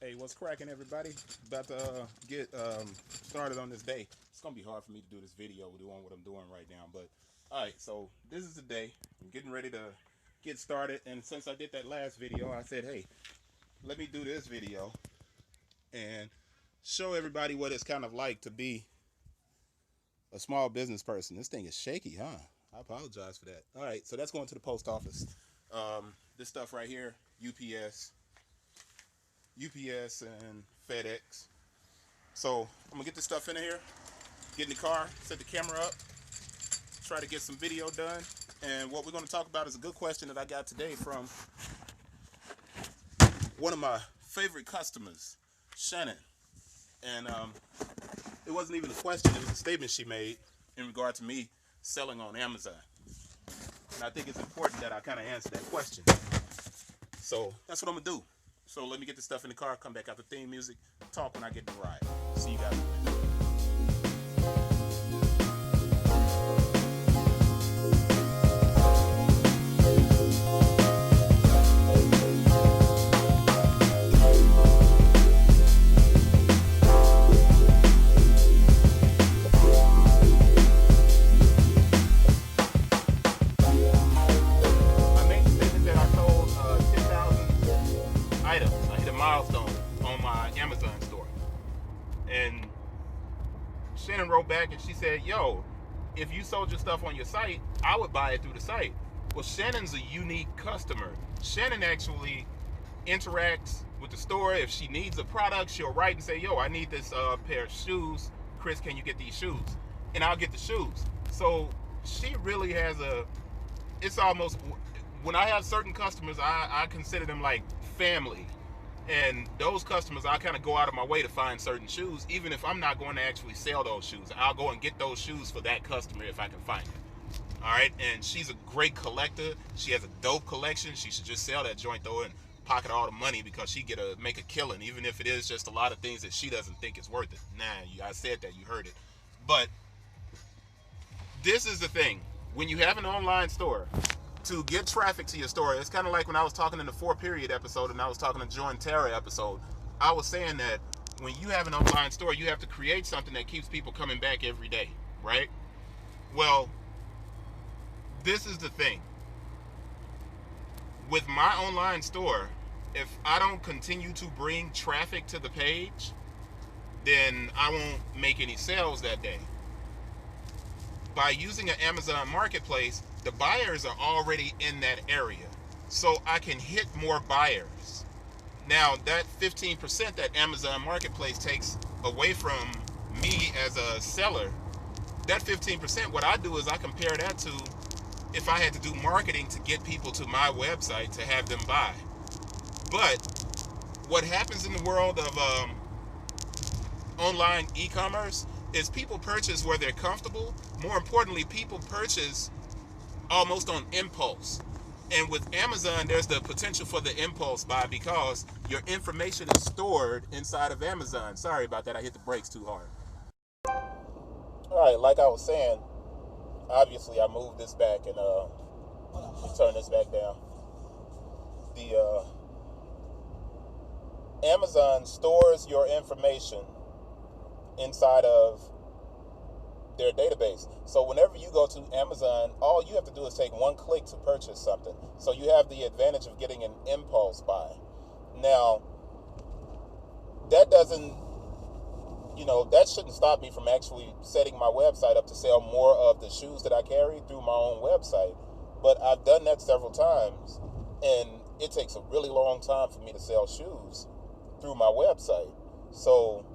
Hey, what's cracking, everybody? About to get started on this day. It's gonna be hard for me to do this video doing what I'm doing right now, but all right. So this is the day. I'm getting ready to get started, and since I did that last video, I said, hey, let me do this video and show everybody what it's kind of like to be a small business person. This thing is shaky, huh? I apologize for that. All right, so that's going to the post office. This stuff right here, UPS and FedEx. So I'm gonna get this stuff in here, get in the car, set the camera up, try to get some video done. And what we're gonna talk about is a good question that I got today from one of my favorite customers, Shannon. And it wasn't even a question, it was a statement she made in regard to me selling on Amazon. And I think it's important that I kind of answer that question. So that's what I'm gonna do. So let me get this stuff in the car, come back out the theme music, talk when I get in the ride. See you guys in a minute. Milestone on my Amazon store, and Shannon wrote back and she said, yo, if you sold your stuff on your site, I would buy it through the site. Well, Shannon's a unique customer. Shannon actually interacts with the store. If she needs a product, she'll write and say, yo, I need this pair of shoes. Chris, can you get these shoes? And I'll get the shoes. So she really has it's almost, when I have certain customers, I consider them like family. And those customers, I kind of go out of my way to find certain shoes, even if I'm not going to actually sell those shoes. I'll go and get those shoes for that customer if I can find it. All right, and she's a great collector. She has a dope collection. She should just sell that joint though and pocket all the money, because she make a killing, even if it is just a lot of things that she doesn't think is worth it. Nah, I said that, you heard it. But this is the thing: when you have an online store, to get traffic to your store, it's kind of like when I was talking in the 4 period episode and I was talking to Joy and Tara episode. I was saying that when you have an online store, you have to create something that keeps people coming back every day, right? Well, this is the thing. With my online store, if I don't continue to bring traffic to the page, then I won't make any sales that day. By using an Amazon marketplace, the buyers are already in that area, so I can hit more buyers. Now, that 15% that Amazon marketplace takes away from me as a seller, that 15%, what I do is I compare that to if I had to do marketing to get people to my website to have them buy. But what happens in the world of online e-commerce is people purchase where they're comfortable. More importantly, people purchase almost on impulse. And with Amazon, there's the potential for the impulse buy, because your information is stored inside of Amazon. Sorry about that, I hit the brakes too hard. All right, like I was saying, obviously I moved this back and turn this back down. The Amazon stores your information inside of their database. So whenever you go to Amazon, all you have to do is take one click to purchase something. So you have the advantage of getting an impulse buy. Now, that doesn't, that shouldn't stop me from actually setting my website up to sell more of the shoes that I carry through my own website. But I've done that several times, and it takes a really long time for me to sell shoes through my website. So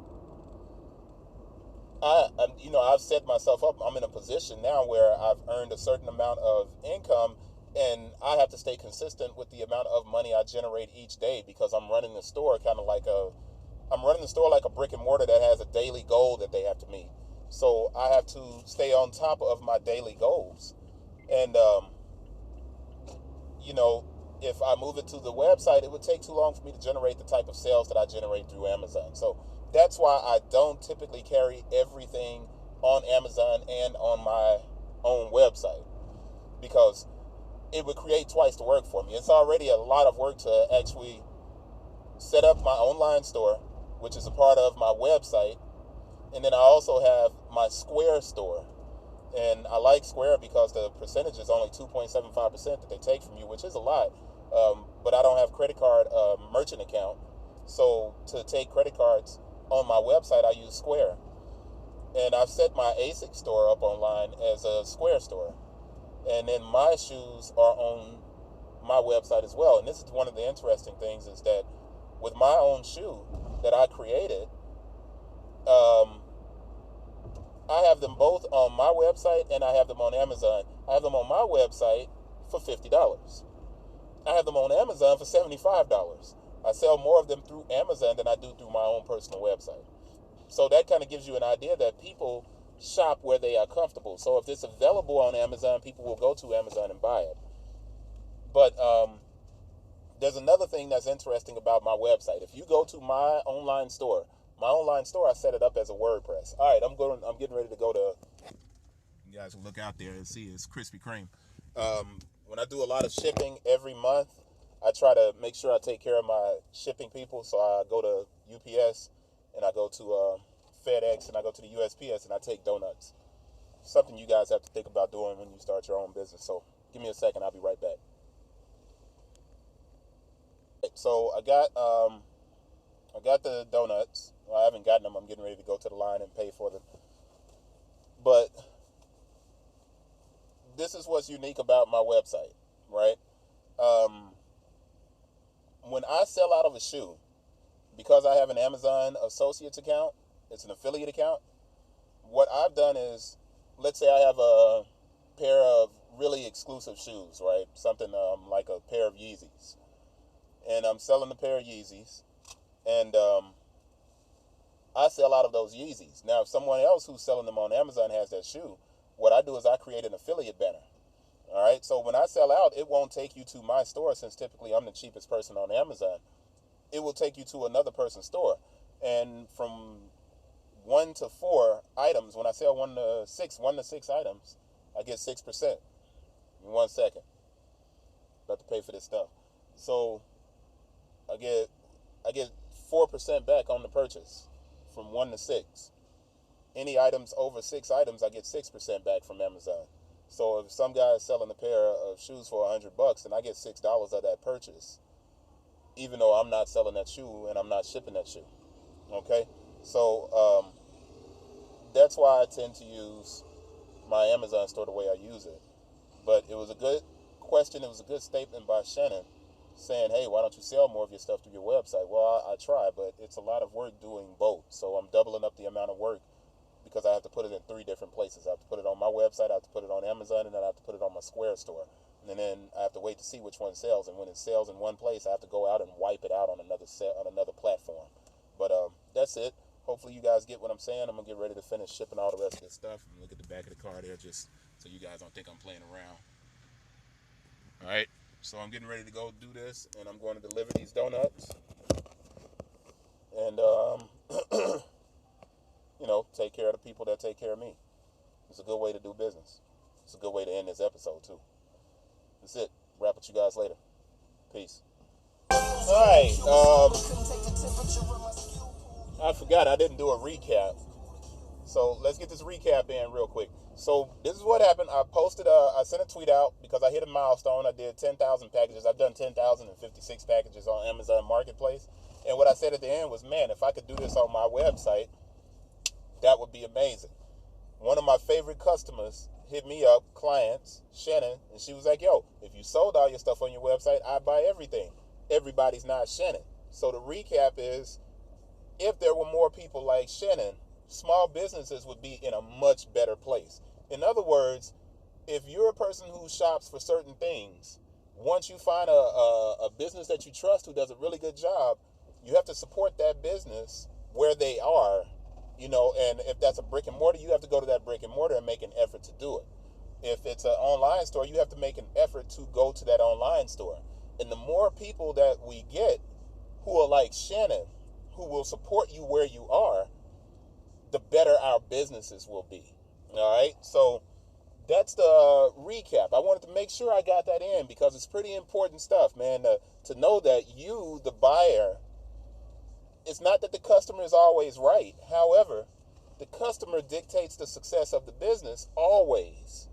I've set myself up. I'm in a position now where I've earned a certain amount of income, and I have to stay consistent with the amount of money I generate each day, because I'm running the store like a brick and mortar that has a daily goal that they have to meet. So I have to stay on top of my daily goals. And, if I move it to the website, it would take too long for me to generate the type of sales that I generate through Amazon. So that's why I don't typically carry everything on Amazon and on my own website, because it would create twice the work for me. It's already a lot of work to actually set up my online store, which is a part of my website, and then I also have my Square store. And I like Square because the percentage is only 2.75% that they take from you, which is a lot. But I don't have credit card merchant account. So to take credit cards on my website, I use Square. And I've set my ASIC store up online as a Square store. And then my shoes are on my website as well. And this is one of the interesting things, is that with my own shoe that I created, I have them both on my website and I have them on Amazon. I have them on my website for $50. I have them on Amazon for $75. I sell more of them through Amazon than I do through my own personal website. So that kind of gives you an idea that people shop where they are comfortable. So if it's available on Amazon, people will go to Amazon and buy it. But there's another thing that's interesting about my website. If you go to my online store, I set it up as a WordPress. All right, I'm getting ready to go to. You guys will look out there and see it's Krispy Kreme. When I do a lot of shipping every month, I try to make sure I take care of my shipping people. So I go to UPS and I go to FedEx and I go to the USPS and I take donuts. Something you guys have to think about doing when you start your own business. So give me a second, I'll be right back. So I got the donuts. Well, I haven't gotten them. I'm getting ready to go to the line and pay for them. But this is what's unique about my website, right? When I sell out of a shoe, because I have an Amazon Associates account, it's an affiliate account, what I've done is, let's say I have a pair of really exclusive shoes, right? Something like a pair of Yeezys. And I'm selling a pair of Yeezys. And I sell out of those Yeezys. Now, if someone else who's selling them on Amazon has that shoe, what I do is I create an affiliate banner. All right, so when I sell out, it won't take you to my store, since typically I'm the cheapest person on Amazon. It will take you to another person's store. And from 1 to 4 items, when I sell 1 to 6 items, I get 6%. In 1 second. About to pay for this stuff. So I get 4% back on the purchase from 1 to 6. Any items over 6 items, I get 6% back from Amazon. So if some guy is selling a pair of shoes for $100 and I get $6 of that purchase, even though I'm not selling that shoe and I'm not shipping that shoe. Okay? So that's why I tend to use my Amazon store the way I use it. But it was a good question. It was a good statement by Shannon, saying, hey, why don't you sell more of your stuff through your website? Well, I try, but it's a lot of work doing both. So I'm doubling up the amount of work because I have to put it in 3 different places. I have to put it on my website, I have to put it on Amazon, and then I have to put it on my Square store. And then I have to wait to see which one sells. And when it sells in one place, I have to go out and wipe it out on another platform. But that's it. Hopefully you guys get what I'm saying. I'm going to get ready to finish shipping all the rest of this stuff. And look at the back of the car there, just so you guys don't think I'm playing around. All right. So I'm getting ready to go do this, and I'm going to deliver these donuts. And, take care of the people that take care of me. It's a good way to do business. It's a good way to end this episode, too. That's it. Wrap with you guys later. Peace. All right. I forgot I didn't do a recap. So let's get this recap in real quick. So this is what happened. I sent a tweet out because I hit a milestone. I did 10,000 packages. I've done 10,056 packages on Amazon Marketplace. And what I said at the end was, man, if I could do this on my website, that would be amazing. One of my favorite customers hit me up, clients, Shannon, and she was like, yo, if you sold all your stuff on your website, I'd buy everything. Everybody's not Shannon. So the recap is, if there were more people like Shannon, small businesses would be in a much better place. In other words, if you're a person who shops for certain things, once you find a business that you trust who does a really good job, you have to support that business where they are, and if that's a brick and mortar, you have to go to that brick and mortar and make an effort to do it. If it's an online store, you have to make an effort to go to that online store. And the more people that we get who are like Shannon, who will support you where you are, the better our businesses will be. All right? So that's the recap. I wanted to make sure I got that in because it's pretty important stuff, man, to know that you, the buyer, it's not that the customer is always right. However, the customer dictates the success of the business always.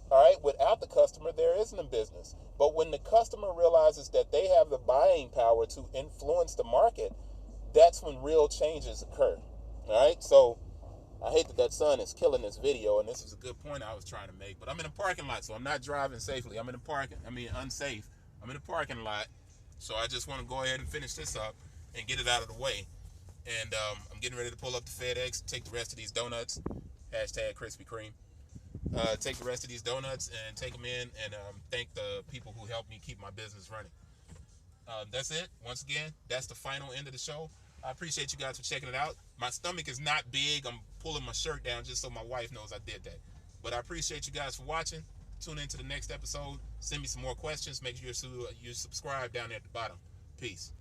All right, without the customer, there isn't a business. But when the customer realizes that they have the buying power to influence the market, that's when real changes occur. All right, so I hate that sun is killing this video, and this is a good point I was trying to make. But I'm in a parking lot, so I'm not driving safely. I'm in a unsafe. I'm in a parking lot, so I just want to go ahead and finish this up and get it out of the way. And I'm getting ready to pull up the FedEx, take the rest of these donuts. Hashtag Krispy Kreme. Take the rest of these donuts and take them in, and thank the people who helped me keep my business running. That's it. Once again, that's the final end of the show. I appreciate you guys for checking it out. My stomach is not big. I'm pulling my shirt down just so my wife knows I did that. But I appreciate you guys for watching. Tune in to the next episode. Send me some more questions. Make sure you subscribe down there at the bottom. Peace.